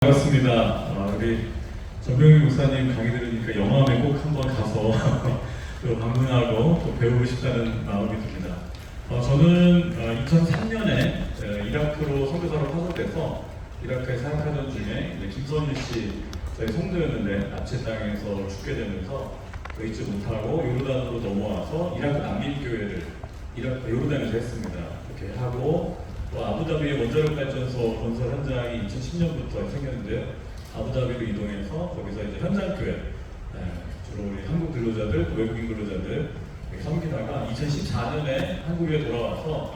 반갑습니다. 우리 전병희 목사님 강의 들으니까 영암에 꼭 한번 가서 또 방문하고 또 배우고 싶다는 마음이 듭니다. 저는 2003년에 이라크로 선교사로 파송돼서 이라크에 사역하던 중에 김선일 씨 저희 성도였는데 납치 땅에서 죽게 되면서 있지 못하고 요르단으로 넘어와서 이라크 난민교회를 이라크 요르단에서 했습니다. 이렇게 하고 또 아부다비의 원자력 발전소 건설 현장이 2010년부터 생겼는데요. 아부다비로 이동해서 거기서 이제 현장 교회 주로 우리 한국 근로자들, 또 외국인 근로자들 섬기다가 2014년에 한국에 돌아와서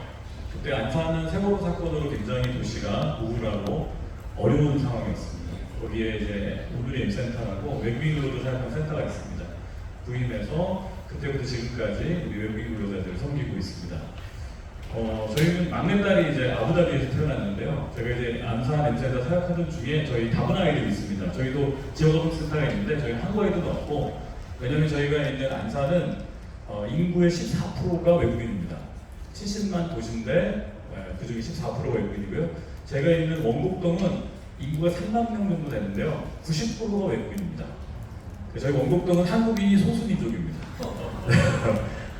그때 안산은 세월호 사건으로 굉장히 도시가 우울하고 어려운 상황이었습니다. 거기에 이제 WM센터라고 외국인 근로자 사역하는 센터가 있습니다. 부임해서 그때부터 지금까지 우리 외국인 근로자들을 섬기고 있습니다. 저희는 막내딸이 이제 아부다비에서 태어났는데요. 제가 이제 안산 M센터 사역하던 중에 저희 다문 아이들이 있습니다. 저희도 지역어업센터가 있는데 저희 한국 아이들은 없고, 왜냐면 저희가 있는 안산은 인구의 14%가 외국인입니다. 70만 도시인데 그 중에 14%가 외국인이고요. 제가 있는 원곡동은 인구가 3만 명 정도 되는데요. 90%가 외국인입니다. 저희 원곡동은 한국인이 소수민족입니다.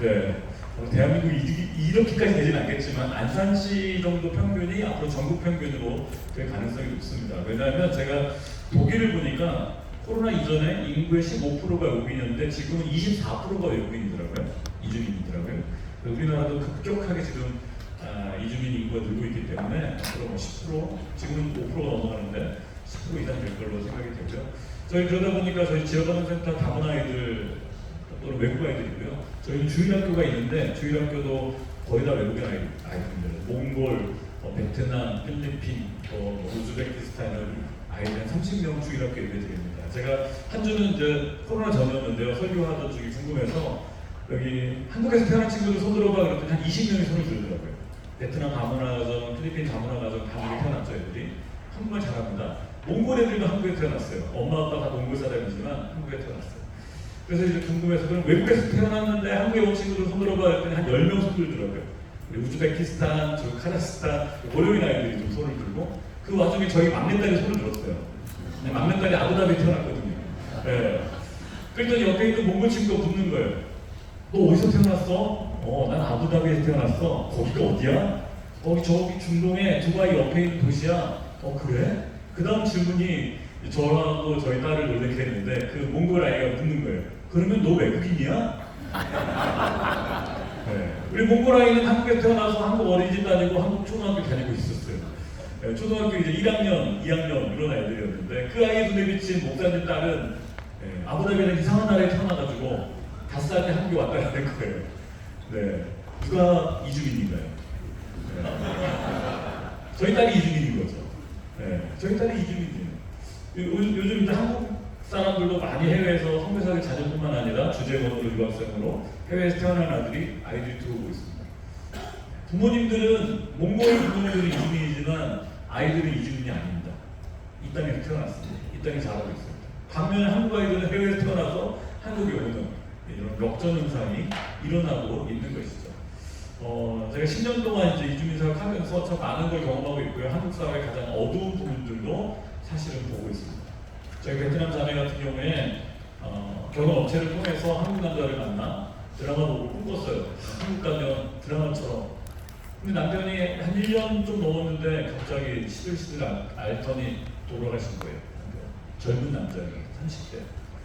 네. 대한민국이 이렇게까지 되지는 않겠지만 안산시 정도 평균이 앞으로 전국 평균으로 될 가능성이 높습니다. 왜냐하면 제가 독일을 보니까 코로나 이전에 인구의 15%가 외국인이었는데 지금은 24%가 외국인이더라고요. 이주민이더라고요. 우리나라도 급격하게 지금 이주민 인구가 늘고 있기 때문에 앞으로 10%, 지금은 5%가 넘어가는데 10% 이상 될 걸로 생각이 되고요. 저희 그러다 보니까 저희 지역어업센터 다문 아이들 또는 외국 아이들이고요. 저희는 주일학교가 있는데 주일학교도 거의 다 외국인 아이들입니다. 몽골, 베트남, 필리핀, 우즈베키스탄을 아이들 한 30명 주일학교 예배드립니다. 제가 한 주는 이제 코로나 전이었는데요. 설교하던 중에 궁금해서 여기 한국에서 태어난 친구들 손 들어봐 그랬더니 한 20명이 손을 들더라고요. 베트남 다문화 가정, 필리핀 다문화 가정 한국에 태어났죠. 애들이 한국말 잘합니다. 몽골 애들도 한국에 태어났어요. 엄마 아빠 다 몽골 사람이지만 한국에 태어났어요. 그래서 이제 궁금해서 그럼 외국에서 태어났는데 한국에 온 친구들 손 들어봐 했더니 한 10명 손 들더라고요. 우즈베키스탄, 카자흐스탄, 어려운 아이들이 좀 손을 들고 그 와중에 저희 막내딸이 손을 들었어요. 막내딸이 아부다비에 태어났거든요. 네. 그랬더니 옆에 있는 몽골 친구가 묻는 거예요. 너 어디서 태어났어? 난 아부다비에서 태어났어. 거기가 어디야? 저기 중동에 두바이 옆에 있는 도시야. 그래? 그 다음 질문이 저하고 저희 딸을 놀래게 했는데 그 몽골 아이가 묻는 거예요. 그러면 너 외국인이야? 네. 우리 몽골 아이는 한국에 태어나서 한국 어린이집 다니고 한국 초등학교 다니고 있었어요. 네, 초등학교 이제 1학년, 2학년 이런 아이들이었는데 그 아이에 눈에 비친 목사님 딸은 아부다비는 이상한 나라에 태어나가지고 5살 때 한국에 왔다 갔다 된 거예요. 네. 누가 이주민인가요? 네. 저희 딸이 이주민인 거죠. 네. 저희 딸이 이주민이에요. 요즘 이제 한국 사람들도 많이 해외에서 선교사를 자녀뿐만 아니라 주재원으로 유학생으로 해외에서 태어난 아이들이 들어오고 있습니다. 부모님들은 몽골 부모님들은 이주민이지만 아이들은 이주민이 아닙니다. 이 땅에서 태어났습니다. 이 땅에 자라고 있습니다. 반면에 한국 아이들은 해외에서 태어나서 한국에 오는 이런 역전 현상이 일어나고 있는 것이죠. 제가 10년 동안 이제 이주민 사역하면서 참 많은 걸 경험하고 있고요. 한국 사회의 가장 어두운 부분들도 사실은 보고 있습니다. 저희 베트남 자매 같은 경우에 결혼 업체를 통해서 한국 남자를 만나 드라마 보고 꿈꿨어요. 한국 가면 드라마처럼. 근데 남편이 한 1년 좀 넘었는데 갑자기 시들시들 앓더니 돌아가신 거예요. 젊은 남자예요. 30대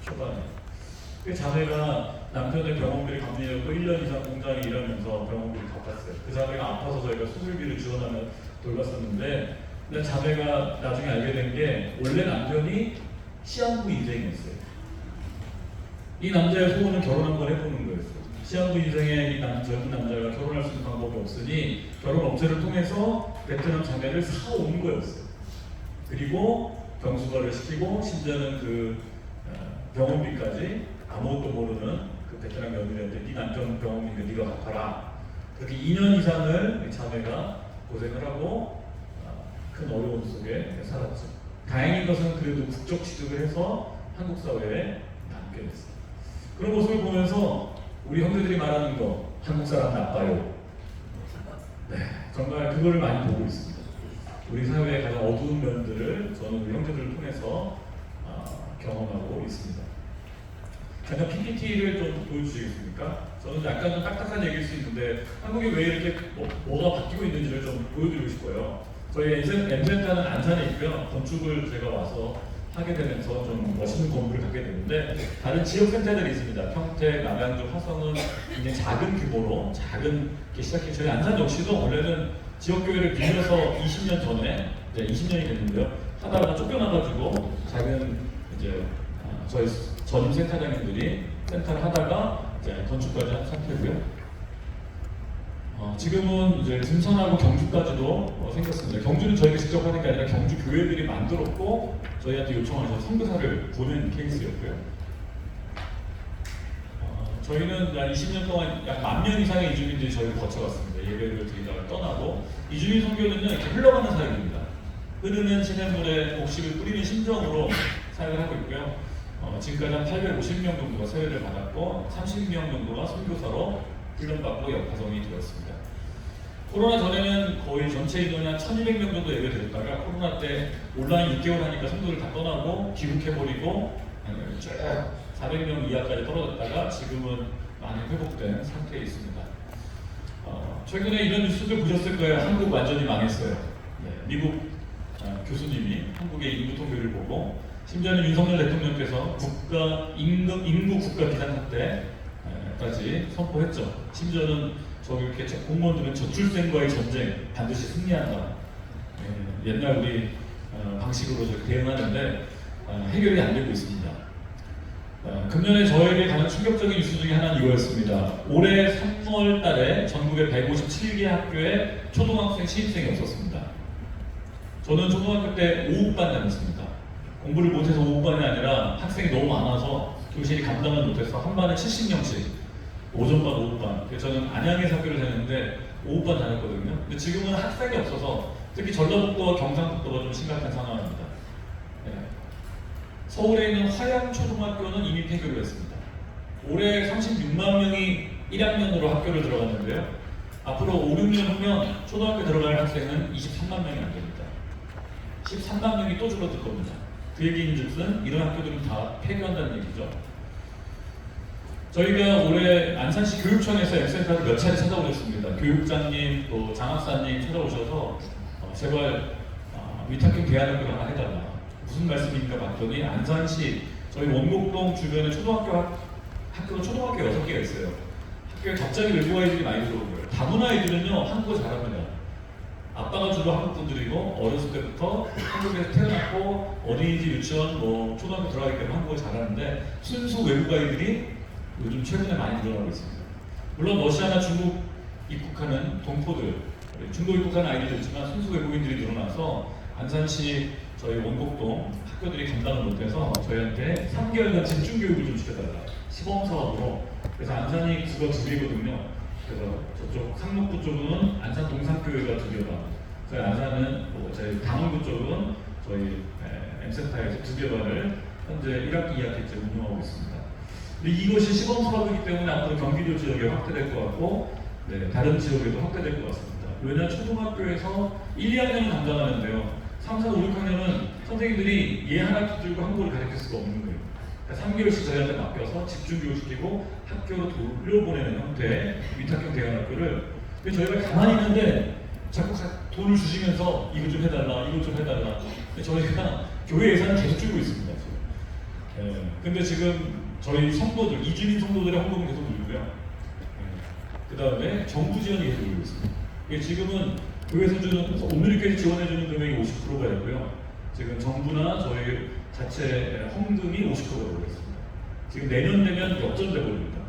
초반에. 그 자매가 남편의 병원비를 갚으려고 1년 이상 공장에 일하면서 병원비를 갚았어요. 그 자매가 아파서 저희가 수술비를 지원하며 돌봤었는데 근데 자매가 나중에 알게 된 게 원래 남편이 시한부 인생이었어요. 이 남자의 소원은 결혼 한번 해보는 거였어요. 시한부 인생에 이 젊은 남자가 결혼할 수 있는 방법이 없으니 결혼 업체를 통해서 베트남 자매를 사온 거였어요. 그리고 병수발을 시키고 심지어는 그 병원비까지 아무것도 모르는 그 베트남 며느리한테 네 남편 병원비는 네가 갚아라. 그렇게 2년 이상을 자매가 고생을 하고 큰 어려움 속에 살았죠. 다행인 것은 그래도 국적 취득을 해서 한국 사회에 남게 됐어요. 그런 모습을 보면서 우리 형제들이 말하는 거 한국 사람 나빠요. 네, 정말 그거를 많이 보고 있습니다. 우리 사회의 가장 어두운 면들을 저는 우리 형제들을 통해서 경험하고 있습니다. 잠깐 PPT를 좀 보여주시겠습니까? 저는 약간 좀 딱딱한 얘기일 수 있는데 한국이 왜 이렇게 뭐가 바뀌고 있는지를 좀 보여드리고 싶어요. 저희 M센터는 안산에 있고요. 건축을 제가 와서 하게 되면서 좀 멋있는 건물을 갖게 되는데 다른 지역 센터들이 있습니다. 평택, 남양주, 화성은 굉장히 작은 규모로 작은 게 시작해 저희 안산 역시도 원래는 지역교회를 빌려서 20년 전에 이제 20년이 됐는데요. 하다가 쫓겨나가지고 작은 이제 저희 전임 센터장님들이 센터를 하다가 이제 건축까지 한 상태고요. 지금은 이제 금산하고 경주까지도 생겼습니다. 경주는 저희가 직접 하는 게 아니라 경주 교회들이 만들었고 저희한테 요청하셔서 선교사를 보낸 케이스였고요. 저희는 약 20년 동안 약 10,000명 이상의 이주민들이 저희를 거쳐갔습니다. 예배를 드리다가 떠나고 이주민 선교는요 이렇게 흘러가는 사역입니다. 흐르는 시냇물에 곡식을 뿌리는 심정으로 사역을 하고 있고요. 지금까지 한 850명 정도가 세례를 받았고 30명 정도가 선교사로 훈련받고 역파송이 되었습니다. 코로나 전에는 거의 전체 인원이 한 1,200명 정도 예배드렸다가 코로나 때 온라인 6개월 하니까 성도를 다 떠나고 귀국해버리고 쭉 400명 이하까지 떨어졌다가 지금은 많이 회복된 상태에 있습니다. 최근에 이런 뉴스들 보셨을 거예요. 한국 완전히 망했어요. 미국 교수님이 한국의 인구 통계를 보고 심지어는 윤석열 대통령께서 인구 국가 비상 사태까지 선포했죠. 심지어는 저기 이렇게 공무원들은 저출생과의 전쟁 반드시 승리한다. 옛날 우리 방식으로 대응하는데 해결이 안 되고 있습니다. 금년에 저에게 가장 충격적인 뉴스 중에 하나는 이거였습니다. 올해 3월 달에 전국의 157개 학교에 초등학생 신입생이 없었습니다. 저는 초등학교 때 5억반 다녔습니다. 공부를 못해서 5억반이 아니라 학생이 너무 많아서 교실이 감당을 못해서 한 반에 70명씩 오전반, 오후반. 그래서 저는 안양에서 학교를 다녔는데 5억반 다녔거든요. 근데 지금은 학생이 없어서 특히 전라북도와 경상북도가 좀 심각한 상황입니다. 서울에 있는 화양초등학교는 이미 폐교를 했습니다. 올해 36만 명이 1학년으로 학교를 들어갔는데요. 앞으로 5, 6년 후면 초등학교 들어갈 학생은 23만 명이 안 됩니다. 13만 명이 또 줄어들 겁니다. 그 얘기인즉슨 이런 학교들은 다 폐교한다는 얘기죠. 저희가 올해 안산시 교육청에서 M센터를 몇 차례 찾아오셨습니다. 교육장님, 또 장학사님 찾아오셔서 제발 위탁형 대안학교를 하나 해달라. 무슨 말씀입니까? 봤더니 안산시 저희 원곡동 주변에 학교가 초등학교 6개가 있어요. 학교에 갑자기 외국 아이들이 많이 들어오고요. 다문 아이들은요 한국어 잘합니다. 아빠가 주로 한국 분들이고 어렸을 때부터 한국에서 태어났고 어린이집, 유치원, 초등학교 들어가기 때문에 한국어 잘하는데 순수 외국 아이들이 요즘 최근에 많이 늘어나고 있습니다. 물론 러시아나 중국 입국하는 동포들, 중국 입국하는 아이들도 있지만 순수 외국인들이 늘어나서 안산시 저희 원곡동 학교들이 감당을 못해서 저희한테 3개월간 집중교육을 좀 시켜달라. 시범 사업으로. 그래서 안산이 국어 2개거든요. 그래서 저쪽 상록구 쪽은 안산 동산교회가 2개반, 저희 안산은 저희 강원구 쪽은 저희 M센터에서 2개반을 현재 1학기, 2학기째 운영하고 있습니다. 근데 이것이 시범 사업이기 때문에 앞으로 경기도 지역에 확대될 것 같고 다른 지역에도 확대될 것 같습니다. 왜냐하면 초등학교에서 1, 2학년을 담당하는데요. 3, 4, 5, 6학년은 선생님들이 얘 하나 붙들고 한국어를 가르칠 수가 없는 거예요. 그러니까 3개월씩 저희한테 맡겨서 집중교육시키고 학교로 돌려보내는 형태의 위탁형 대안학교를. 근데 저희가 가만히 있는데 자꾸 돈을 주시면서 이거 좀 해달라, 이거 좀 해달라. 근데 저희가 교회 예산을 계속 줄고 있습니다. 근데 지금 저희 성도들, 이주민 성도들의 헌금은 계속 늘고요. 그 다음에 정부 지원이 계속 늘고 있습니다. 지금은 교회에서 주는 오늘까지 지원해주는 금액이 50%가 되고요. 지금 정부나 저희 자체 헌금이 50%가 되고 있습니다. 지금 내년 되면 역전돼 버립니다.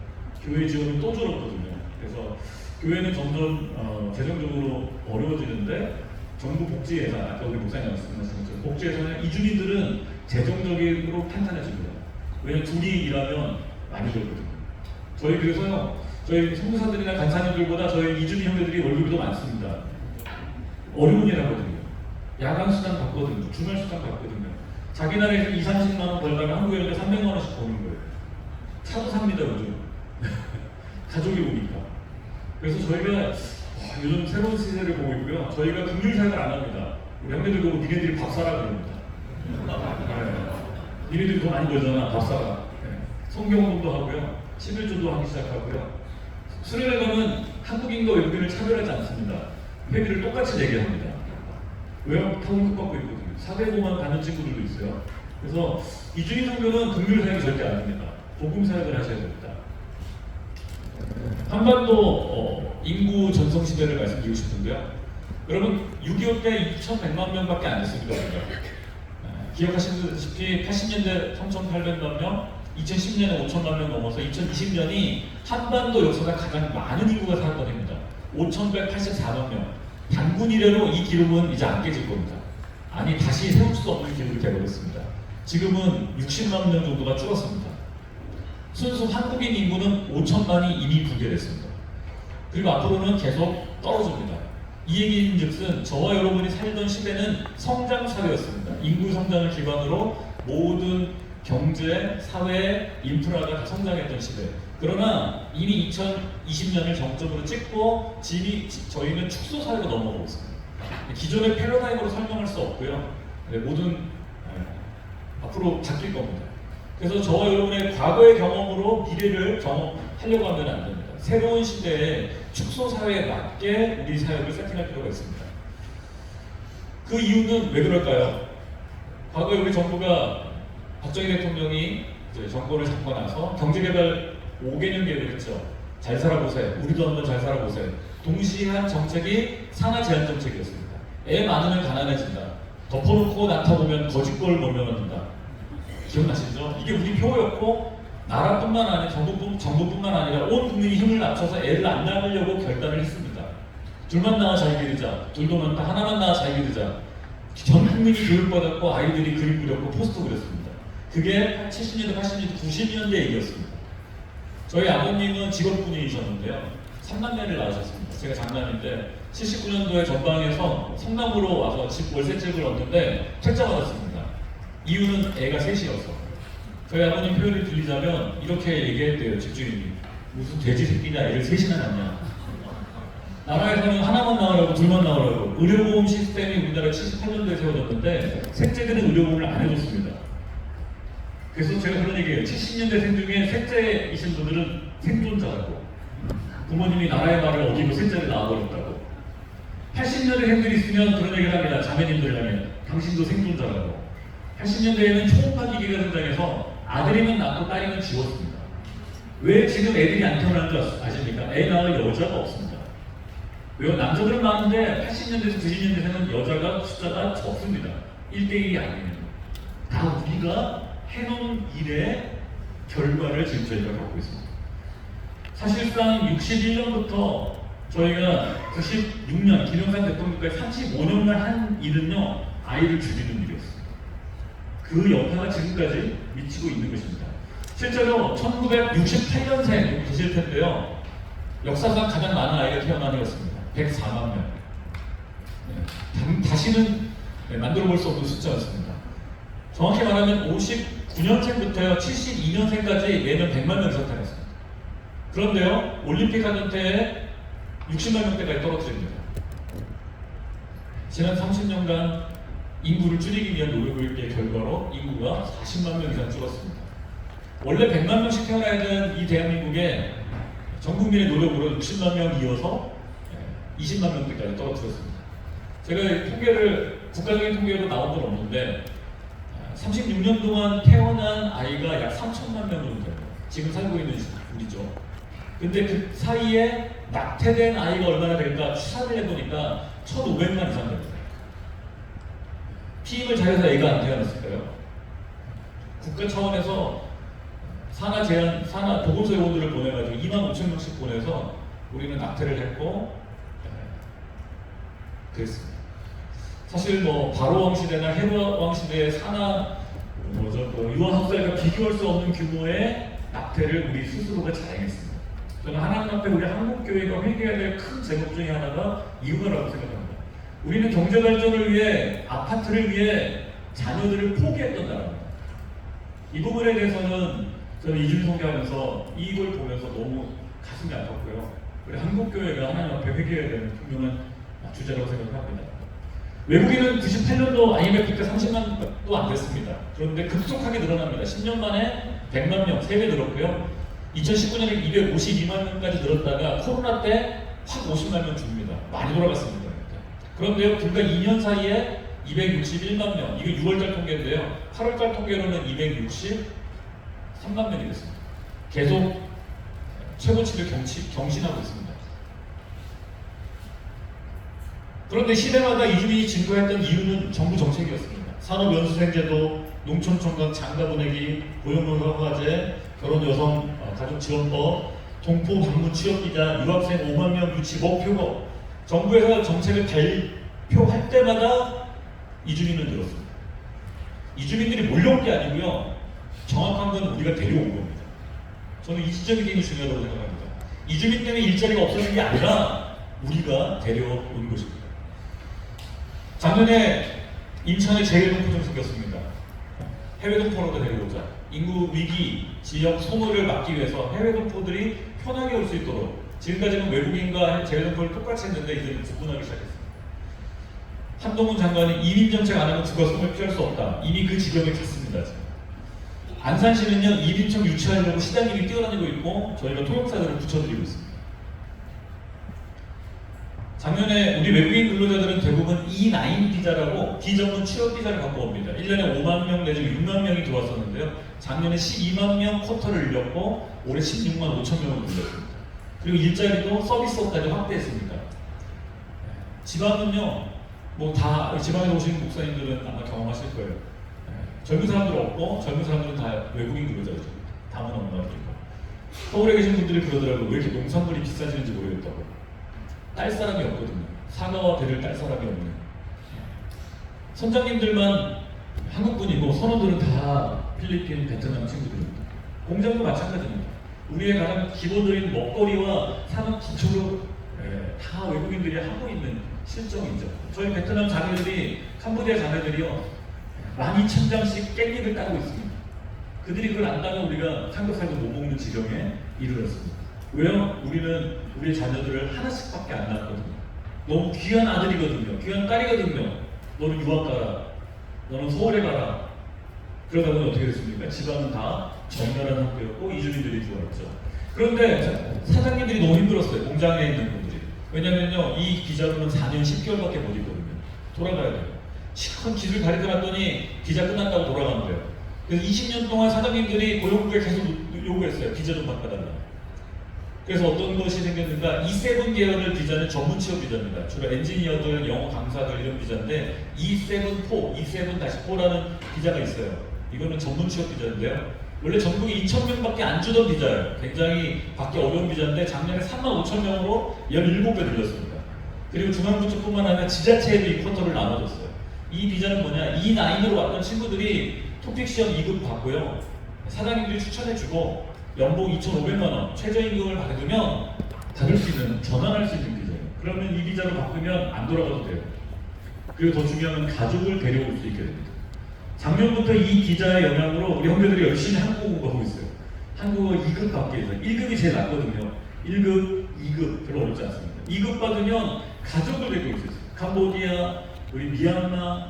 교회 지원은 또 줄었거든요. 그래서 교회는 점점 재정적으로 어려워지는데 정부 복지 예산, 아까 우리 목사님 말씀하신 것처럼 복지 예산은 이주민들은 재정적으로 탄탄해집니다. 왜냐면 둘이 일하면 많이 벌거든요. 저희 그래서요, 저희 선교사들이나 간사님들보다 저희 이주민 형제들이 월급이 더 많습니다. 어려운 일 하거든요. 야간 수당 받거든요. 주말 수당 받거든요. 자기 나라에서 2, 30만 원 벌다가 한국에 오는데 300만 원씩 버는 거예요. 차도 삽니다, 요즘. 가족이 오니까. 그래서 저희가 요즘 새로운 시대를 보고 있고요. 저희가 금융 사역을 안 합니다. 우리 형제들 보고 니네들이 밥 사라 그럽니다. 네. 니네들이 돈 많이 벌잖아, 밥 사라. 네. 성경공부도 하고요, 11조도 하기 시작하고요. 수련회관은 한국인과 외국인을 차별하지 않습니다. 회비를 똑같이 내게 합니다. 왜요? 다 월급 받고 있거든요. 405만 받는 친구들도 있어요. 그래서 이주인 선교는 금융 사역이 절대 아닙니다. 복음 사역을 하셔야 됩니다. 한반도 인구 전성 시대를 말씀드리고 싶은데요. 여러분 6.25 때 2,100만 명밖에 안 됐습니다. 기억하시다시피 80년대 3,800만 명, 2010년에 5천만 명 넘어서 2020년이 한반도 역사가 가장 많은 인구가 살았던 해입니다. 5,184만 명. 단군 이래로 이 기록은 이제 안 깨질 겁니다. 아니 다시 세울 수 없는 기록이 되어버렸습니다. 지금은 60만 명 정도가 줄었습니다. 순수 한국인 인구는 5천만이 이미 붕괴됐습니다. 그리고 앞으로는 계속 떨어집니다. 이 얘기인즉슨 저와 여러분이 살던 시대는 성장 사회였습니다. 인구 성장을 기반으로 모든 경제, 사회, 인프라가 다 성장했던 시대. 그러나 이미 2020년을 정점으로 찍고 저희는 축소 사회로 넘어가고 있습니다. 기존의 패러다임으로 설명할 수 없고요. 모든 앞으로 바뀔 겁니다. 그래서 저와 여러분의 과거의 경험으로 미래를 경험하려고 하면 안 됩니다. 새로운 시대에 축소 사회에 맞게 우리 사역을 세팅할 필요가 있습니다. 그 이유는 왜 그럴까요? 과거에 우리 정부가 박정희 대통령이 이제 정권을 잡고 나서 경제개발 5개년 계획을 했죠. 잘 살아보세요. 우리도 한번 잘 살아보세요. 동시에 한 정책이 산하 제한 정책이었습니다. 애 많으면 가난해진다. 덮어놓고 나타보면 거짓골 몰면한다. 기억나시죠? 이게 우리 표였고 나라뿐만 아니라 정부뿐만 아니라 온 국민이 힘을 합쳐서 애를 안 낳으려고 결단을 했습니다. 둘만 낳아 잘 기르자. 둘도 많다. 하나만 낳아 잘 기르자. 전 국민이 교육받았고 아이들이 그림 그렸고 포스터 그렸습니다. 그게 70년대, 80년대, 90년대 얘기였습니다. 저희 아버님은 직업군인이셨는데요. 3남매를 낳으셨습니다. 제가 장남인데 79년도에 전방에서 성남으로 와서 집 월세집을 얻는데 퇴짜 받았습니다. 이유는 애가 셋이어서. 저희 아버님 표현을 들리자면 이렇게 얘기했대요. 집주인이. 무슨 돼지 새끼냐, 애를 셋이나 낳냐. 나라에서는 하나만 나오라고 둘만 나오라고. 의료보험 시스템이 우리나라 78년도에 세워졌는데 셋째들은 의료보험을 안 해줬습니다. 그래서 제가 그런 얘기해요. 70년대 생 중에 셋째이신 분들은 생존자라고. 부모님이 나라의 말을 어기고 셋째를 낳아버렸다고. 80년대 생들이 있으면 그런 얘기를 합니다. 자매님들이라면 당신도 생존자라고. 80년대에는 초음파 기기가 등장해서 아들이면 낳고 딸이면 지웠습니다. 왜 지금 애들이 안 태어나는 줄 아십니까? 애 낳을 여자가 없습니다. 왜요? 남자들은 많은데 80년대에서 90년대에는 여자가 숫자가 적습니다. 1대1이 아니에요. 다 우리가 해놓은 일의 결과를 지금 저희가 겪고 있습니다. 사실상 61년부터 저희가 96년 김영삼 대통령까지 35년간 한 일은요, 아이를 죽이는 일이었습니다. 그 여파가 지금까지 미치고 있는 것입니다. 실제로 1968년생 계실 텐데요, 역사상 가장 많은 아이가 태어난 해였습니다. 104만 명. 다시는 만들어 볼 수 없는 숫자였습니다. 정확히 말하면 59년생부터 72년생까지 매년 100만 명 이상 태어났습니다. 그런데요, 올림픽 하던 때에 60만 명대까지 떨어뜨립니다. 지난 30년간 인구를 줄이기 위한 노력의 결과로 인구가 40만 명 이상 줄었습니다. 원래 100만 명씩 태어나야 되는 이 대한민국에 전 국민의 노력으로 60만 명 이어서 20만 명대까지 떨어뜨렸습니다. 제가 통계를 국가적인 통계로 나온 건 없는데 36년 동안 태어난 아이가 약 3천만 명 정도 됩니다. 지금 살고 있는 우리죠. 근데 그 사이에 낙태된 아이가 얼마나 될까 추산을 해보니까 1,500만 이상 됩니다. 피임을 잘해서 애가 안 태어났을까요? 국가 차원에서 산하 보건소 요원들을 보내가지고 2만 5천 명씩 보내서 우리는 낙태를 했고 그랬습니다. 사실 뭐 바로왕 시대나 헤로왕 시대의 유아학살과 비교할 수 없는 규모의 낙태를 우리 스스로가 자행했습니다. 저는 하나님 앞에 우리 한국교회가 회개해야 될 큰 제목 중에 하나가 이거라고 생각합니다. 우리는 경제 발전을 위해 아파트를 위해 자녀들을 포기했던 나라입니다. 이 부분에 대해서는 저는 이준 소개하면서 이걸 보면서 너무 가슴이 아팠고요. 우리 한국교회가 하나님 앞에 회개해야 되는 분명한 주제라고 생각합니다. 외국인은 98년도 IMF 때 30만도 안 됐습니다. 그런데 급속하게 늘어납니다. 10년 만에 100만 명, 3배 늘었고요. 2019년에 252만 명까지 늘었다가 코로나 때 확 50만 명 줍니다. 많이 돌아갔습니다. 그런데요, 불과 2년 사이에 261만 명, 이거 6월달 통계인데요. 8월달 통계로는 263만 명이 됐습니다. 계속 최고치를 경신하고 있습니다. 그런데 시대마다 이주민이 증가했던 이유는 정부 정책이었습니다. 산업연수생제도, 농촌총각 장가 보내기, 고용노동 허가제, 결혼 여성 가족 지원법, 동포 방문 취업비자, 유학생 5만 명 유치 목표고, 정부에서 정책을 발표할 때마다 이주민은 늘었습니다. 이주민들이 몰려온 게 아니고요. 정확한 건 우리가 데려온 겁니다. 저는 이 지점이 굉장히 중요하다고 생각합니다. 이주민 때문에 일자리가 없어진 게 아니라 우리가 데려온 것입니다. 작년에 인천에 재외동포 생겼습니다. 해외동포로도 데려오자. 인구 위기, 지역 소모를 막기 위해서 해외동포들이 편하게 올 수 있도록, 지금까지는 외국인과 재외동포를 똑같이 했는데 이제는 구분하기 시작했습니다. 한동훈 장관이 이민 정책 안 하면 국가성을 피할 수 없다. 이미 그 지경에 갔습니다. 지금. 안산시는요, 이민청 유치하려고 시장님이 뛰어다니고 있고 저희가 통역사들을 붙여드리고 있습니다. 작년에 우리 외국인 근로자들은 대부분 E9 비자라고 비전문 취업 비자를 갖고 옵니다. 1년에 5만 명 내지 6만 명이 들어왔었는데요. 작년에 12만 명 쿼터를 늘렸고 올해 16만 5천 명을 늘렸습니다. 그리고 일자리도 서비스업까지 확대했습니다. 지방은요, 뭐 다 지방에 오신 목사님들은 아마 경험하실 거예요. 젊은 사람들 없고 젊은 사람들은 다 외국인 근로자죠. 다문 엄마들이고. 서울에 계신 분들이 그러더라고요. 왜 이렇게 농산물이 비싸지는지 모르겠다고. 딸 사람이 없거든요. 사과와 배를 딸 사람이 없는. 선장님들만 한국분이고 선원들은 다 필리핀, 베트남 친구들입니다. 공장도 마찬가지입니다. 우리의 가장 기본적인 먹거리와 산업 기초로 다 외국인들이 하고 있는 실정이죠. 저희 베트남 자매들이, 캄보디아 자매들이요, 12,000장씩 깻잎을 따고 있습니다. 그들이 그걸 안다면 우리가 삼겹살도 못 먹는 지경에 이르렀습니다. 왜요? 우리는 우리 자녀들을 하나씩밖에 안 낳았거든요. 너무 귀한 아들이거든요. 귀한 딸이거든요. 너는 유학 가라. 너는 서울에 가라. 그러다 보니 어떻게 됐습니까? 집안은 다 정렬한 학교였고 이주민들이 들어왔죠. 그런데 사장님들이 너무 힘들었어요. 공장에 있는 분들이. 왜냐면요, 이 비자로는 4년 10개월밖에 못 있거든요. 돌아가야 돼요. 시큰 기술 가르쳐놨더니 비자 끝났다고 돌아가는 거예요. 그래서 20년 동안 사장님들이 고용국에 계속 요구했어요. 비자 좀 바꿔달라. 그래서 어떤 것이 생겼는가? E7 계열의 비자는 전문 취업 비자입니다. 주로 엔지니어들, 영어 강사들 이런 비자인데 E7-4, E7-4라는 비자가 있어요. 이거는 전문 취업 비자인데요. 원래 전국에 2,000명밖에 안 주던 비자예요. 굉장히 받기 어려운 비자인데 작년에 35,000명으로 17배 늘렸습니다. 그리고 중앙부처뿐만 아니라 지자체에도 이 쿼터를 나눠줬어요. 이 비자는 뭐냐? E9으로 왔던 친구들이 토픽 시험 2급 받고요. 사장님들이 추천해주고 연봉 2,500만 원, 최저임금을 받으면 받을 수 있는, 전환할 수 있는 비자예요. 그러면 이 비자로 바꾸면 안 돌아가도 돼요. 그리고 더 중요한 건 가족을 데려올 수 있게 됩니다. 작년부터 이 비자의 영향으로 우리 형제들이 열심히 한국어 공부하고 있어요. 한국어 2급 받기 위해서. 1급이 제일 낮거든요. 1급, 2급 별로 어렵지 않습니다. 2급 받으면 가족을 데리고 올 수 있어요. 캄보디아, 우리 미얀마,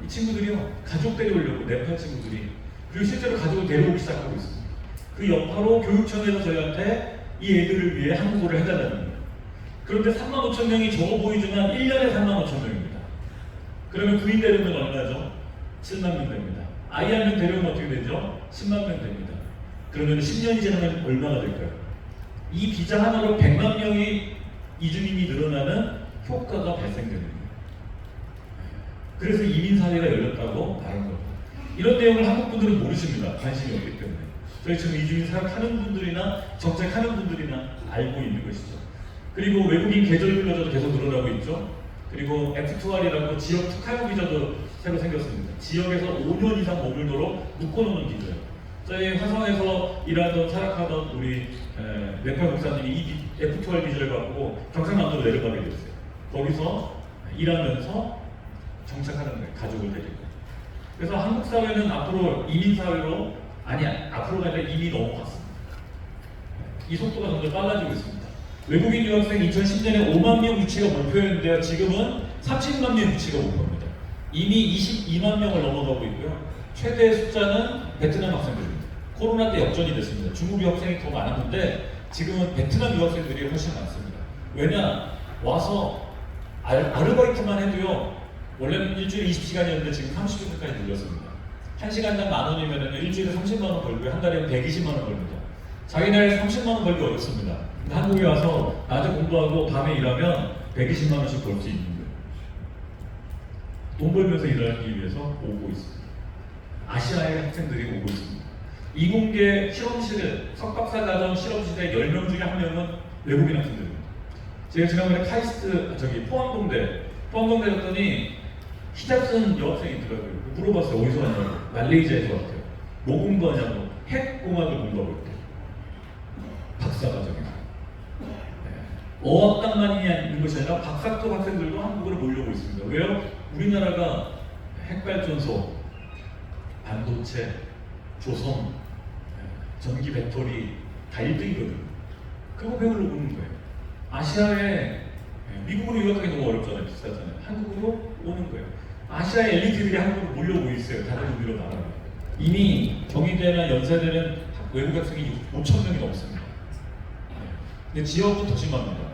이 친구들이요, 가족 데려오려고, 네팔 친구들이. 그리고 실제로 가족을 데려오기 시작하고 있습니다. 그 여파로 교육청에서 저희한테 이 애들을 위해 한국어를 해달라는 거예요. 그런데 35,000명이 적어 보이지만 1년에 35,000명입니다. 그러면 구인 데려오면 얼마죠? 7만 명 됩니다. 아이 한 명 데려오면 어떻게 되죠? 10만 명 됩니다. 그러면 10년이 지나면 얼마나 될까요? 이 비자 하나로 100만 명이 이주민이 늘어나는 효과가 발생됩니다. 그래서 이민사회가 열렸다고 말한 겁니다. 이런 내용을 한국 분들은 모르십니다. 관심이 없기 때문에. 저희 지금 이주민 사역하는 분들이나 정책하는 분들이나 알고 있는 것이죠. 그리고 외국인 계절 근로자도 계속 늘어나고 있죠. 그리고 F2R이라고 지역 특화형 비자도 새로 생겼습니다. 지역에서 5년 이상 머물도록 묶어놓는 비자예요. 저희 화성에서 일하던 사역하던 우리 네팔 목사님이 이 F2R 비자를 갖고 경상남도로 내려가게 됐어요. 거기서 일하면서 정착하는 거예요. 가족을 데리고. 그래서 한국 사회는 앞으로 이민 사회로, 아니 앞으로가 아니라 이미 넘어갔습니다. 이 속도가 점점 빨라지고 있습니다. 외국인 유학생 2010년에 5만 명 유치가 목표였는데요. 지금은 30만 명의 유치가 목표입니다. 이미 22만 명을 넘어가고 있고요. 최대 숫자는 베트남 학생들입니다. 코로나 때 역전이 됐습니다. 중국 유학생이 더 많았는데 지금은 베트남 유학생들이 훨씬 많습니다. 왜냐? 와서 아르바이트만 해도요. 원래는 일주일에 20시간이었는데 지금 30시간까지 늘렸습니다. 1시간당 10,000원이면 일주일에 30만 원 벌고요. 한 달에 120만 원 벌입니다. 자기네 30만 원 벌기 어렵습니다. 근데 한국에 와서 낮에 공부하고 밤에 일하면 120만 원씩 벌 수 있는 거예요. 돈 벌면서 일하기 위해서 오고 있습니다. 아시아의 학생들이 오고 있습니다. 이공계 실험실에 석박사 과정 실험실에 10명 중에 1명은 외국인 학생들입니다. 제가 지난번에 포항동대 갔더니 히잡 쓴 여학생이 있더라고요. 물어봤어요. 어디서 왔냐고. 말레이시아에서 왔대요. 뭐 공부하냐고. 핵공학을 공부하고 있대요. 박사과정에서. 어학당만이 있는 것이 아니라 박사급 학생들도 한국으로 몰려오고 있습니다. 왜요? 우리나라가 핵발전소, 반도체, 조선, 전기 배터리 다 1등이거든요. 그거 배우러 오는 거예요. 아시아에 미국으로 유학하기 너무 어렵잖아요. 비싸잖아요. 한국으로 오는 거예요. 아시아의 엘리트들이 한국으로 몰려오고 있어요. 다른 의미로 말하면. 이미 경희대나 연세대는 외국 학생이 5,000명이 넘습니다. 근데 지역도 더 심합니다.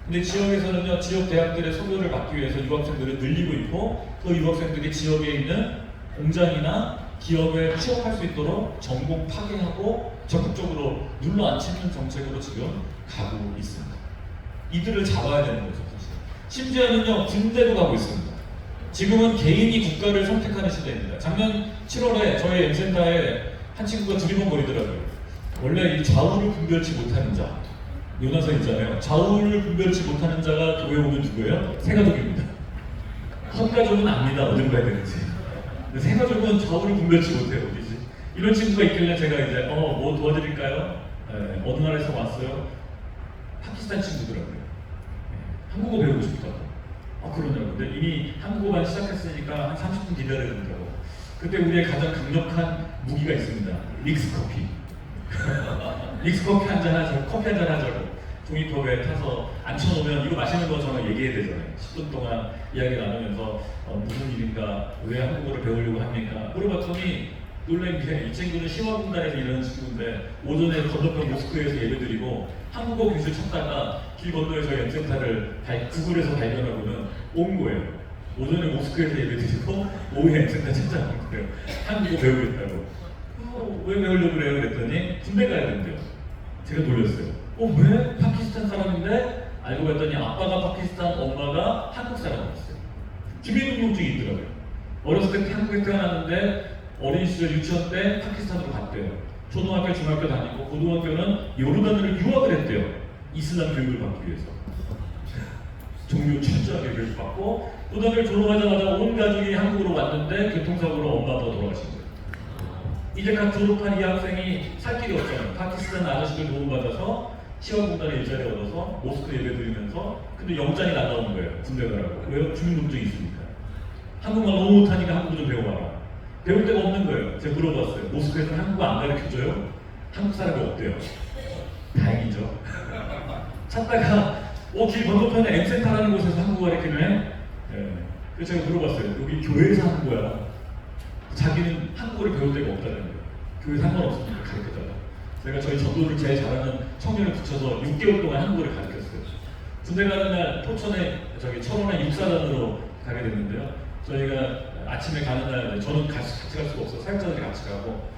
근데 지역에서는요, 지역 대학들의 소교를 받기 위해서 유학생들을 늘리고 있고, 또 유학생들이 지역에 있는 공장이나 기업에 취업할 수 있도록 전공 파괴하고 적극적으로 눌러앉히는 정책으로 지금 가고 있습니다. 이들을 잡아야 되는 거죠, 사실. 심지어는요, 군대도 가고 있습니다. 지금은 개인이 국가를 선택하는 시대입니다. 작년 7월에 저희 M센터에 한 친구가 두리번거리더라고요. 원래 이 좌우를 분별치 못하는 자, 요나서 있잖아요. 좌우를 분별치 못하는 자가 교회 오면 누구예요? 새가족입니다. 헌가족은 압니다. 어딜 가야 되는지. 근데 새가족은 좌우를 분별치 못해요. 어디지? 이런 친구가 있길래 제가 이제 뭐 도와드릴까요? 어느 나라에서 왔어요? 파키스탄 친구더라고요. 한국어 배우고 싶다고. 그러냐고. 근데 이미 한국어만 시작했으니까 한 30분 기다려야 된다고. 그때 우리의 가장 강력한 무기가 있습니다. 믹스커피. 믹스커피 한잔 하자고, 커피 한잔 하자고. 종이컵에 타서 앉혀놓으면 이거 마시는 거 저는 얘기해야 되잖아요. 10분 동안 이야기 나누면서 무슨 일인가, 왜 한국어를 배우려고 합니까? 물어봤더니 놀란 게 이 친구는 시화군단에서 일하는 친구인데 오전에 건너편 모스크에서 예배드리고 한국어 교실 찾다가 길 건너에서 M센터를 구글에서 발견하고는 온 거예요. 오전에 모스크에서 예배드리고 오후에 M센터 찾아온 거예요. 한국어 배우겠다고. 왜 배우려고 그래요? 그랬더니 군대 가야 된대요. 제가 놀렸어요. 왜? 파키스탄 사람인데? 알고 봤더니 아빠가 파키스탄, 엄마가 한국 사람이었어요. 주민등록증이 있더라고요. 어렸을 때 한국에 태어났는데 어린 시절 유치원 때 파키스탄으로 갔대요. 초등학교, 중학교 다니고 고등학교는 요르단으로 유학을 했대요. 이슬람 교육을 받기 위해서. 종교 철저하게 교육받고 고등학교를 졸업하자마자 온 가족이 한국으로 왔는데 교통사고로 엄마 아빠가 돌아가신 거예요. 이제 각 졸업한 이 학생이 살 길이 없잖아요. 파키스탄 아저씨들 도움받아서 시험공단에 일자리 얻어서 모스크 예배 드리면서 근데 영장이 날라오는 거예요. 군대 가라고. 왜요? 주민등록증이 있으니까. 한국말 너무 못하니까 한국어 좀 배워와라. 배울 데가 없는 거예요. 제가 물어봤어요. 모스크에서 한국어 안 가르쳐줘요? 한국 사람이 없대요. 다행이죠. 찾다가 길 건너편에 M센터라는 곳에서 한국어 가르치네? 그래서 제가 물어봤어요. 여기 교회에서 하는 거야. 자기는 한국어를 배울 데가 없다는 거예요. 교회 상관없으니까 가르쳐달라. 제가 저희 전도를 제일 잘하는 청년을 붙여서 6개월 동안 한국어를 가르쳤어요. 군대 가는 날 포천에 철원에 육사단으로 가게 됐는데요. 저희가 아침에 가는 날 저는 같이 갈 수가 없어서 사역자들이 같이 가고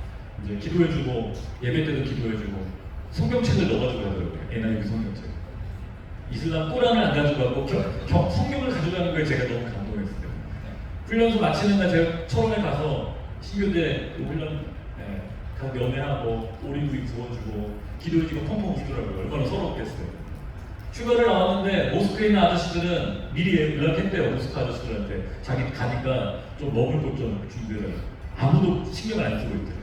이제 기도해주고 예배 때도 기도해주고 성경책을 넣어가지고 하더라고요. NIV 성경책. 이슬람 꾸란을 안 가져가고 성경을 가져가는 거에 제가 너무 감동했어요. 훈련소 마치는 날 제가 철원에 가서 신교대 훈련 가서 연애하고 오리구이 구워주고 기도해주고 펑펑 울더라고요. 얼마나 서러웠겠어요. 휴가를 나왔는데 모스크에 있는 아저씨들은 미리 연락했대요. 모스크 아저씨들한테 자기 가니까 좀 먹을 것 좀 준비해라. 아무도 신경을 안 쓰고 있더라고요.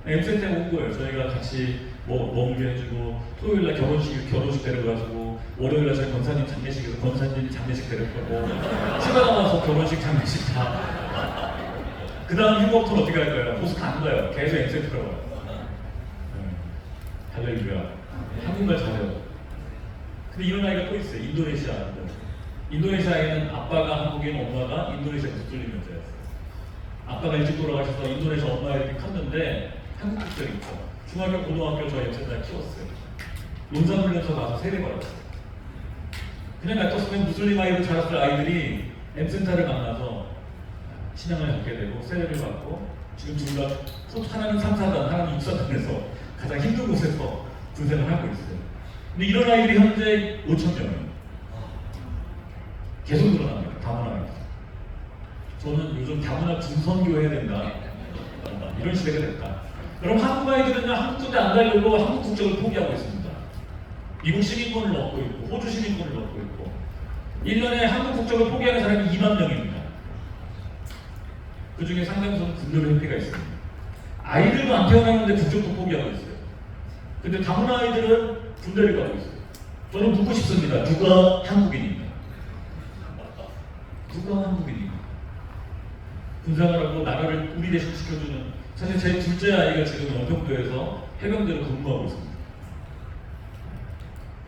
M센터에 온 거예요. 저희가 같이 먹게 해주고 토요일날 결혼식 데려가지고 월요일날 저희 권사님 장례식에서 권사님 장례식 데려가고 휴가 나와서 결혼식 장례식 다. 그 다음 휴가부터는 어떻게 할 거예요? 모스크 안 가요. 계속 M센터로 와요. 할렐루야. 한국말 잘해요. 근데 이런 아이가 또 있어요. 인도네시아. 인도네시아에는 아빠가 한국인, 엄마가 인도네시아 무슬림 여자였어요. 아빠가 일찍 돌아가셔서 인도네시아 엄마가 이렇게 컸는데 한국 국적이 있고 중학교, 고등학교 저희 옆에다 키웠어요. 논산훈련소 가서 세례 받았어요. 그냥 놔뒀으면 무슬림 아이로 자랐을 아이들이 M센터를 만나서 신앙을 갖게 되고 세례를 받고 지금 둘 다 하나는 3사단, 하나는 6사단에서 가장 힘든 곳에서 군생을 하고 있어요. 근데 이런 아이들이 현재 5,000명이에요. 계속 늘어납니다. 다문화입니다. 저는 요즘 다문화 중선교 해야 된다. 이런 시대가 됐다. 그럼 한국 아이들은 한국 군대 안 가려고 한국 국적을 포기하고 있습니다. 미국 시민권을 얻고 있고 호주 시민권을 얻고 있고 1년에 한국 국적을 포기하는 사람이 2만 명입니다. 그 중에 상당수는 군대로 회피가 있습니다. 아이들도 안 태어나는데 국적도 포기하고 있어요. 근데 다문화 아이들은 군대를 가고 있어요. 저는 묻고 싶습니다. 누가 한국인입니까? 누가 한국인입니까? 군생활하고 나라를 우리 대신 지켜주는 사실 제 둘째 아이가 지금 영평도에서 해병대로 근무하고 있습니다.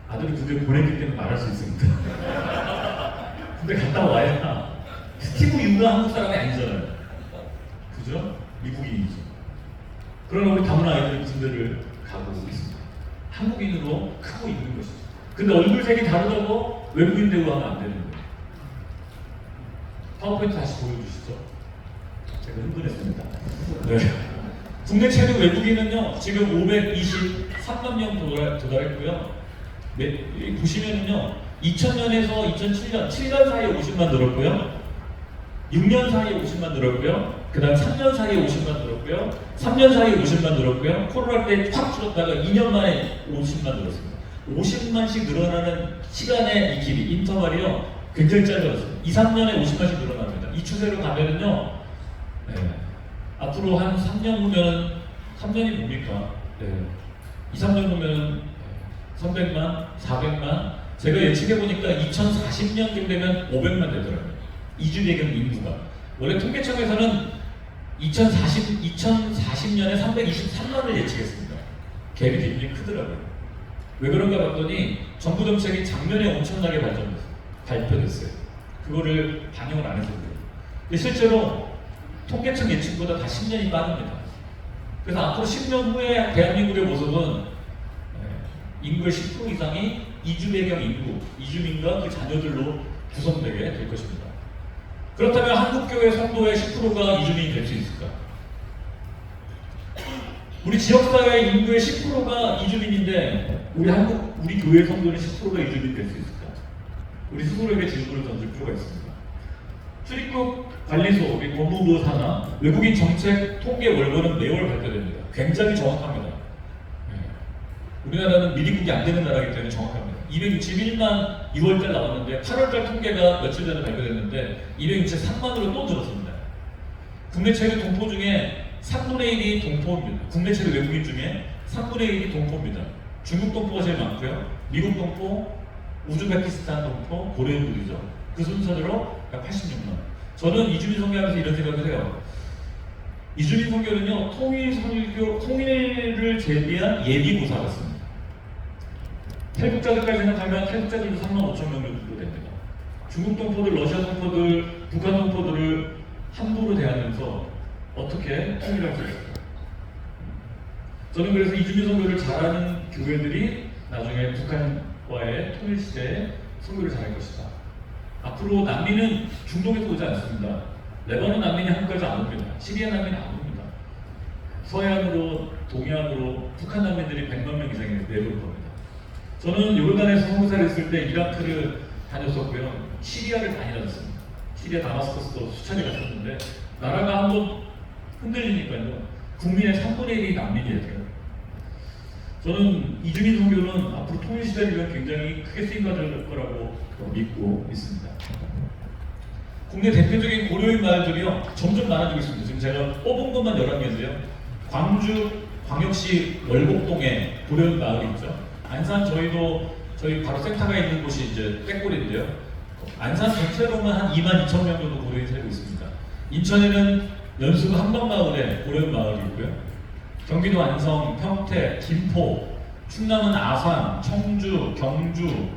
아들이 군대 보냈기 때문에 말할 수 있습니다. 군대 갔다 와야 스티브 유가 한국 사람이 아니잖아요. 그죠? 미국인이죠. 그러나 우리 다문화 아이들은 군대를 가고 있습니다. 한국인으로 크고 있는 것이죠. 근데 얼굴색이 다르다고 외국인 대우하면 안 되는 거예요. 파워포인트 다시 보여주시죠. 제가 흥분했습니다. 네. 국내 체류 외국인은요, 지금 523만 명 도달했고요. 네, 보시면은요, 2000년에서 2007년, 7년 사이에 50만 늘었고요. 6년 사이에 50만 늘었고요. 그 다음 3년 사이에 50만 늘었고요. 3년 사이에 50만 늘었고요. 코로나 때 확 줄었다가 2년 만에 50만 늘었습니다. 50만씩 늘어나는 시간의 이 길이, 인터벌이요, 굉장히 짧아졌어요. 2, 3년에 50만씩 늘어납니다. 이 추세로 가면은요, 네, 앞으로 한 3년 후면, 3년이 뭡니까? 네, 2, 3년 후면 300만, 400만, 제가 예측해보니까 2040년쯤 되면 500만 되더라고요. 이주 배경 인구가. 원래 통계청에서는 2040년에 323만을 예측했습니다. 갭이 굉장히 크더라고요. 왜 그런가 봤더니 정부 정책이 작년에 엄청나게 발표됐어요. 그거를 반영을 안 해서 그래요. 근데 실제로 통계청 예측보다 다 10년이 빠릅니다. 그래서 앞으로 10년 후에 대한민국의 모습은 인구의 10% 이상이 이주 배경 인구, 이주민과 그 자녀들로 구성되게 될 것입니다. 그렇다면 한국교회 성도의 10%가 이주민이 될 수 있을까? 우리 지역사회 인구의 10%가 이주민인데 우리 교회 성도는 10%가 이주민이 될 수 있을까? 우리 스스로에게 질문을 던질 필요가 있습니다. 출입국 관리소, 법무부 산하, 외국인 정책 통계 월보는 매월 발표됩니다. 굉장히 정확합니다. 우리나라는 미리국이 안 되는 나라이기 때문에 정확합니다. 261만 6월달 나왔는데 8월달 통계가 며칠 전에 발표됐는데 263만으로 또 늘었습니다. 국내 체류 동포 중에 3분의 1이 동포입니다. 국내 체류 외국인 중에 3분의 1이 동포입니다. 중국 동포가 제일 많고요. 미국 동포, 우즈베키스탄 동포, 고려인들이죠. 그 순서대로 약 86만. 저는 이주민 선교하면서 이런 생각을 해요. 이주민 선교는요, 통일을 대비한 예비고사 같습니다. 탈북자들까지 생각하면 탈북자들도 3만 5천 명 정도 됩니다. 중국 동포들, 러시아 동포들, 북한 동포들을 함부로 대하면서 어떻게 통일할 수 있을까? 저는 그래서 이주민 선교를 잘하는 교회들이 나중에 북한과의 통일 시대에 선교를 잘할 것이다. 앞으로 난민은 중동에서 오지 않습니다. 레바논 난민이 한국까지 안 옵니다. 시리아 난민이 안 옵니다. 서해안으로, 동해안으로 북한 난민들이 100만 명 이상이 내려올 겁니다. 저는 요르단에서 선교사를 했을 때 이라크를 다녔었고요. 시리아를 많이 다녔습니다. 시리아 다마스커스도 수차례 갔었는데 나라가 한번 흔들리니까요. 국민의 3분의 1이 난민이 돼요. 저는 이주민 선교는 앞으로 통일 시대를 굉장히 크게 쓰임받을 거라고 믿고 있습니다. 국내 대표적인 고려인 마을들이요, 점점 많아지고 있습니다. 지금 제가 뽑은 것만 11개인데요. 광주 광역시 월곡동에 고려인 마을이 있죠. 안산 저희 바로 센터가 있는 곳이 이제 떼골인데요. 안산 전체로만 한 2만 2천 명 정도 고려인이 살고 있습니다. 인천에는 연수구 한방마을에 고려인 마을이 있고요. 경기도 안성, 평택, 김포, 충남은 아산, 청주, 경주,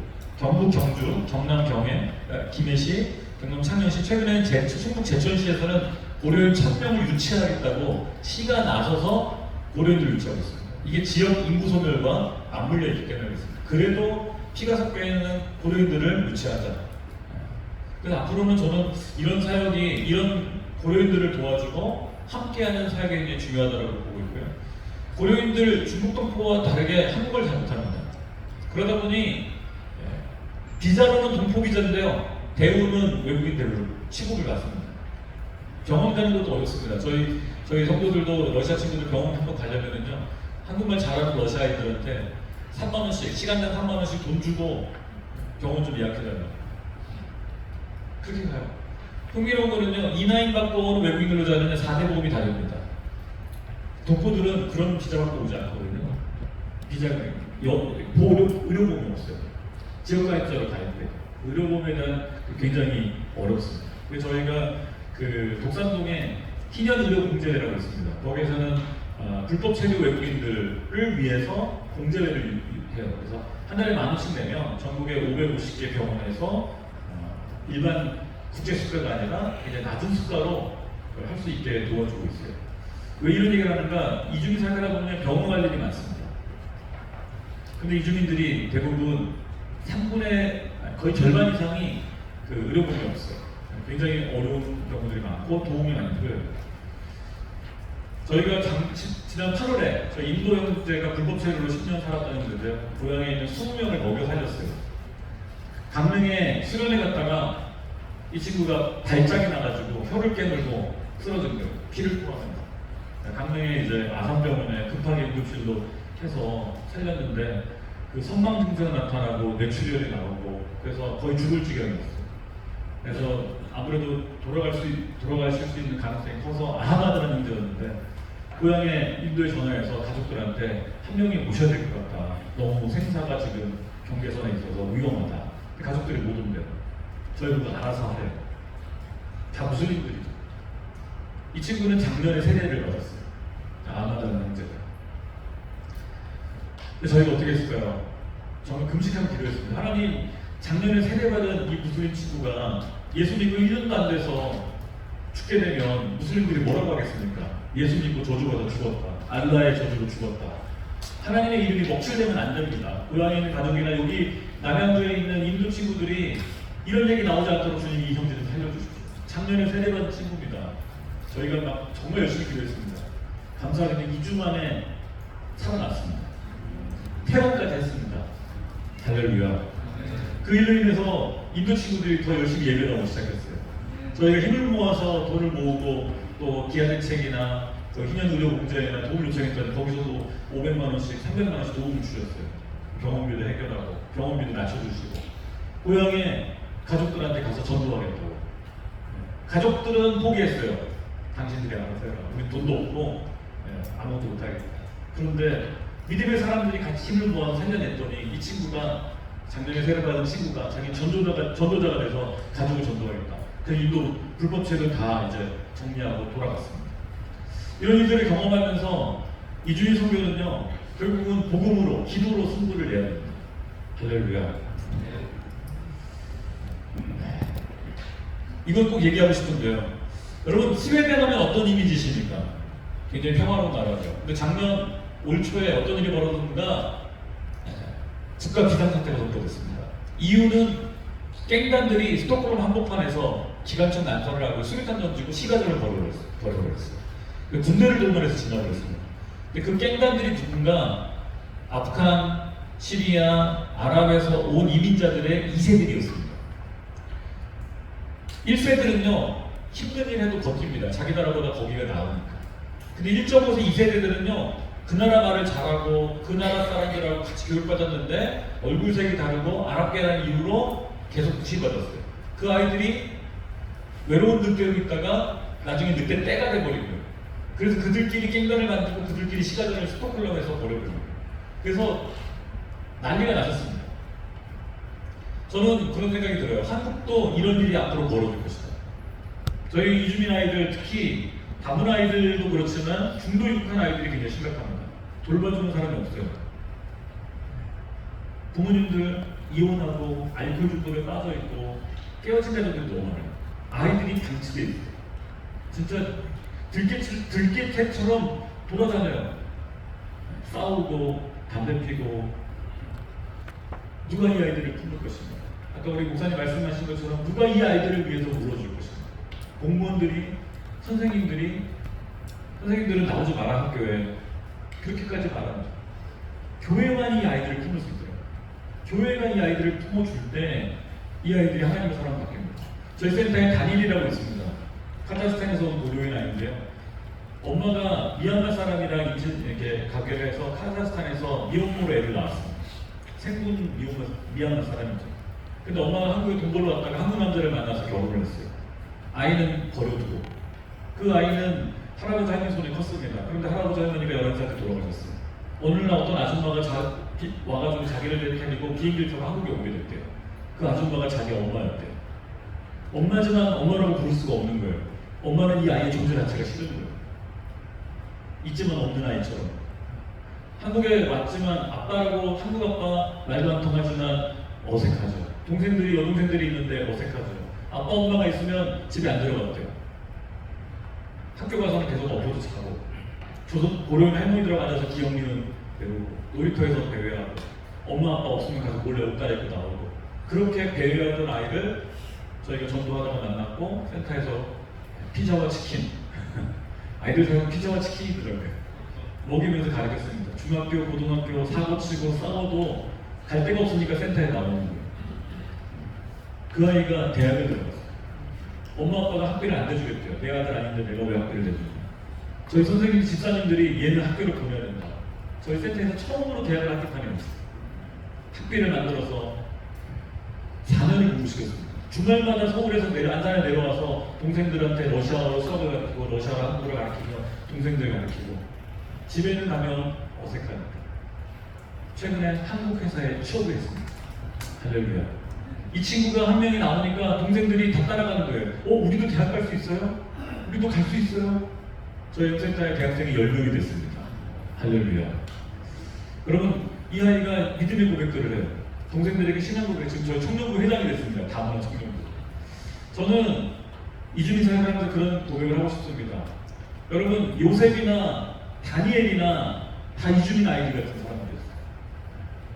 경북 경주, 경남 경해, 김해시, 경남 창녕시, 최근에는 충북 제천시에서는 고려인 1000명을 유치하겠다고 시가 나서서 고려인들을 유치하고 있습니다. 이게 지역 인구 소멸과 맞물려 있기 때문에 그렇습니다. 그래도 피가 섞여 있는 고려인들을 유치하자. 그래서 앞으로는 저는 이런 사역이 이런 고려인들을 도와주고 함께하는 사역이 굉장히 중요하다고 보고 있고요. 고려인들 중국 동포와 다르게 한국어를 잘 못합니다. 그러다 보니 비자로는 동포 비자인데요. 대우는 외국인 대우로 취급을 받습니다. 병원 가는 것도 어렵습니다. 저희 성도들도 러시아 친구들 병원 한번 가려면은요, 한국말 잘하는 러시아인들한테 3만 원씩, 시간당 3만 원씩 돈 주고 병원 좀 예약해달라고. 그렇게 가요. 흥미로운 거는요, E9 받고 오는 외국인들로 자르면 4대 보험이 다 됩니다. 동포들은 그런 비자 받고 오지 않거든요. 비자가 의료보험이 없어요. 지역가입자로 가입돼요. 의료보험에 대한 굉장히 어렵습니다. 그래서 저희가 그 독산동에 희년의료공제회라고 있습니다. 거기에서는 불법 체류 외국인들을 위해서 공제회를 해요. 그래서 한 달에 10,000원씩 내면 전국의 550개 병원에서 일반 국제 수가가 아니라 이제 낮은 수가로 할 수 있게 도와주고 있어요. 왜 이런 얘기를 하는가? 이주민 살다 보면 병원 갈 일이 많습니다. 근데 이주민들이 대부분 3분의 거의 절반 이상이 그 의료보험이 없어요. 굉장히 어려운 경우들이 많고 도움이 많이 필요해요. 저희가 지난 8월에 저희 인도 형제가 불법 체류로 10년 살았다는 건데요. 고향에 있는 20명을 먹여 살렸어요. 강릉에 수련회 갔다가 이 친구가 발작이 나가지고 혀를 깨물고 쓰러진 거예요. 피를 토합니다. 강릉에 이제 아산병원에 급하게 응급실로 해서 살렸는데 그 선망 증세가 나타나고 뇌출혈이 나오고 그래서 거의 죽을 지경이었어요. 그래서 아무래도 돌아가실 수 있는 가능성이 커서 아하마드라는 형제였는데 고향에 인도에 전화해서 가족들한테 한 명이 모셔야 될 것 같다. 너무 생사가 지금 경계선에 있어서 위험하다. 가족들이 못 온대요. 저희도 알아서 하래요. 다 무슬림들이죠. 이 친구는 작년에 세례를 받았어요. 아마다는 형제가. 근데 저희가 어떻게 했을까요? 저는 금식하고 기도했습니다. 하나님, 작년에 세례받은 이 무슬림 친구가 예수 믿고 1년도 안 돼서 죽게 되면 무슬림들이 뭐라고 하겠습니까? 예수 믿고 저주받아 죽었다. 알라의 저주로 죽었다. 하나님의 이름이 먹칠되면 안 됩니다. 고향에 있는 가족이나 여기 남양주에 있는 인도 친구들이 이런 얘기 나오지 않도록 주님이 이 형제를 살려주십시오. 작년에 세례받은 친구입니다. 저희가 막 정말 열심히 기도했습니다. 감사하게도 2주 만에 살아났습니다. 퇴원까지 했습니다. 할렐루야. 그 일로 인해서 인도 친구들이 더 열심히 예배 나오기 시작했어요. 저희가 힘을 모아서 돈을 모으고 또 기아대책이나 희년의료공제나 도움을 요청했더니 거기서도 500만 원씩, 300만 원씩 도움을 주셨어요. 병원비도 해결하고 병원비도 낮춰주시고 고향에 가족들한테 가서 전도하겠다고. 가족들은 포기했어요. 당신들이 알아서 해라. 우리 돈도 없고 아무것도 못하겠다. 그런데 믿음의 사람들이 같이 힘을 모아서 살려냈더니 이 친구가 작년에 세례받은 친구가 자기 전도자가 돼서 가족을 전도하겠다. 그 인도 불법 체를 다 이제 정리하고 돌아갔습니다. 이런 일들을 경험하면서 이주일 선교는요, 결국은 복음으로, 기도로 승부를 내야 됩니다. 할렐루야. 이건 꼭 얘기하고 싶은데요. 여러분, 스웨덴 하면 어떤 이미지십니까? 굉장히 평화로운 나라죠. 근데 작년 올 초에 어떤 일이 벌어졌는가? 국가 비상사태가 선포됐습니다. 이유는 깽단들이 스톡홀름 한복판에서 기관총 난사를 하고 수류탄 던지고 시가전을 벌여버렸어요. 군대를 동원해서 진압을 했습니다. 근데 그 깽단들이 누군가 아프간, 시리아, 아랍에서 온 이민자들의 2세들이었습니다. 1세들은요, 힘든 일 해도 버팁니다. 자기 나라보다 거기가 나으니까. 근데 1.5세 2세대들은요, 그 나라 말을 잘하고 그 나라 사람들하고 같이 교육받았는데 얼굴색이 다르고 아랍계라는 이유로 계속 무시받았어요. 그 아이들이 외로운 늑대로 있다가 나중에 늑대 떼가 돼버리고요. 그래서 그들끼리 깽단을 만들고 그들끼리 시가전을 스톡홀름에서 벌여버립니다. 그래서 난리가 나셨습니다. 저는 그런 생각이 들어요. 한국도 이런 일이 앞으로 벌어질 것이다. 저희 이주민 아이들, 특히 다문 아이들도 그렇지만 중도 육한 아이들이 굉장히 심각합니다. 돌봐주는 사람이 없어요. 부모님들 이혼하고 알코올 중독에 빠져 있고 깨어진 가족들이 너무 많아요. 아이들이 방치돼 있어요. 진짜 들깨처럼 돌아다녀요. 싸우고 담배 피고. 누가 이 아이들을 품을 것인가? 아까 우리 목사님 말씀하신 것처럼 누가 이 아이들을 위해서 울어줄 것인가? 공무원들이, 선생님들은 나오지 마라 학교에. 그렇게까지 말합니다. 교회만 이 아이들을 품을 수 있더라고요. 교회가 이 아이들을 품어줄 때 이 아이들이 하나님의 사람 바뀝니다. 저희 센터에 단일이라고 있습니다. 카자흐스탄에서 온 노교인 아이인데요. 엄마가 미얀마 사람이랑 이렇게 가게를 해서 카자흐스탄에서 미혼모로 애를 낳았습니다. 생분 미얀마 사람이죠. 근데 엄마가 한국에 돈 벌러 왔다가 한국 남자를 만나서 결혼을 했어요. 아이는 버려두고. 그 아이는 할아버지 할머니 손에 컸습니다. 그런데 할아버지 할머니가 11살 때 돌아가셨어요. 어느 날 어떤 아줌마가 와가지고 자기를 데리고 비행기를 타고 한국에 오게 됐대요. 그 아줌마가 자기 엄마였대요. 엄마지만 엄마라고 부를 수가 없는 거예요. 엄마는 이 아이의 존재 자체가 싫은 거예요. 있지만 없는 아이처럼. 한국에 왔지만 아빠라고 한국 아빠 말도 안 통하지만 어색하죠. 동생들이 여동생들이 있는데 어색하죠. 아빠 엄마가 있으면 집에 안 들어갔대요. 학교 가서는 계속 엎어져 자고 조선 고려인 할머니들하고 앉아서 기억리는 배우고 놀이터에서 배회하고 엄마 아빠 없으면 가서 몰래 옷 갈아입고 나오고 그렇게 배회하던 아이를 저희가 전도하다가 만났고 센터에서 피자와 치킨 아이들 사이에 피자와 치킨이 그러고요. 먹이면서 가르쳤습니다. 중학교, 고등학교 사고 치고 싸워도 갈 데가 없으니까 센터에 나오는 거예요. 그 아이가 대학을 들어갔어요. 엄마 아빠가 학비를 안 내주겠대요. 내 아들 아닌데 내가 왜 학비를 내주냐. 저희 선생님 집사님들이 얘는 학교를 보내야 된다. 저희 센터에서 처음으로 대학을 합격한 애였어요. 학비를 만들어서 4년을 공부시켰습니다. 주말마다 서울에서 안산에 내려와서 동생들한테 러시아어로 수업을 가르치고 러시아어 한국어를 가르치며 동생들 가르치고 집에는 가면 어색하니까 최근에 한국 회사에 취업을 했습니다. 할렐루야. 이 친구가 한 명이 나오니까 동생들이 다 따라가는 거예요. 우리도 대학 갈 수 있어요? 우리도 갈 수 있어요? 저희 센터에 대학생이 10명이 됐습니다. 할렐루야. 여러분, 이 아이가 믿음의 고백들을 해요. 동생들에게 신앙 고백, 지금 저희 청년부 회장이 됐습니다. 다문화 청년부. 저는 이주민 사역하면서 그런 고백을 하고 싶습니다. 여러분, 요셉이나 다니엘이나 다 이주민 아이들 같은 사람들이었어요.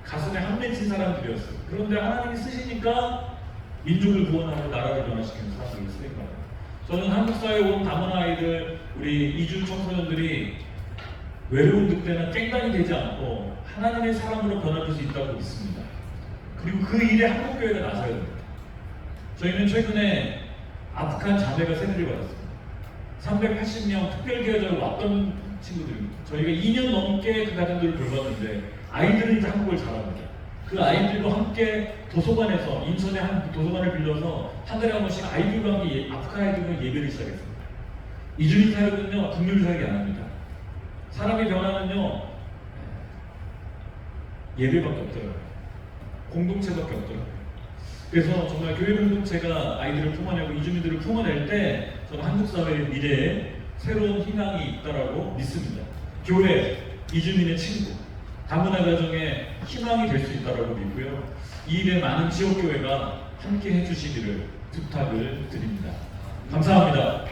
가슴에 한 맺힌 사람들이었어요. 그런데 하나님이 쓰시니까 민족을 구원하고 나라를 변화시키는 사람들이 쓰인 거예요. 저는 한국 사회에 온 다문화 아이들, 우리 이주 청소년들이 외로운 늑대나 깽단이 되지 않고 하나님의 사람으로 변화될 수 있다고 믿습니다. 그리고 그 일에 한국교회가 나서야 됩니다. 저희는 최근에 아프간 자매가 세례를 받았습니다. 380명 특별기여자로 왔던 친구들입니다. 저희가 2년 넘게 그 가정들을 돌봤는데 아이들은 이제 한국을 잘합니다. 그 아이들과 함께 도서관에서 인천의 한 도서관을 빌려서 한 달에 한 번씩 아이들과 함께 아프간 아이들과 예배를 시작했습니다. 이주민 사역은요 국률 사역이 안 합니다. 사람이 변화는요 예배밖에 없더라고요. 공동체밖에 없더라고요. 그래서 정말 교회 공동체가 아이들을 품어내고 이주민들을 품어낼 때 저는 한국 사회의 미래에 새로운 희망이 있다라고 믿습니다. 교회, 이주민의 친구, 다문화 가정의 희망이 될 수 있다라고 믿고요. 이 일에 많은 지역교회가 함께 해주시기를 부탁을 드립니다. 감사합니다.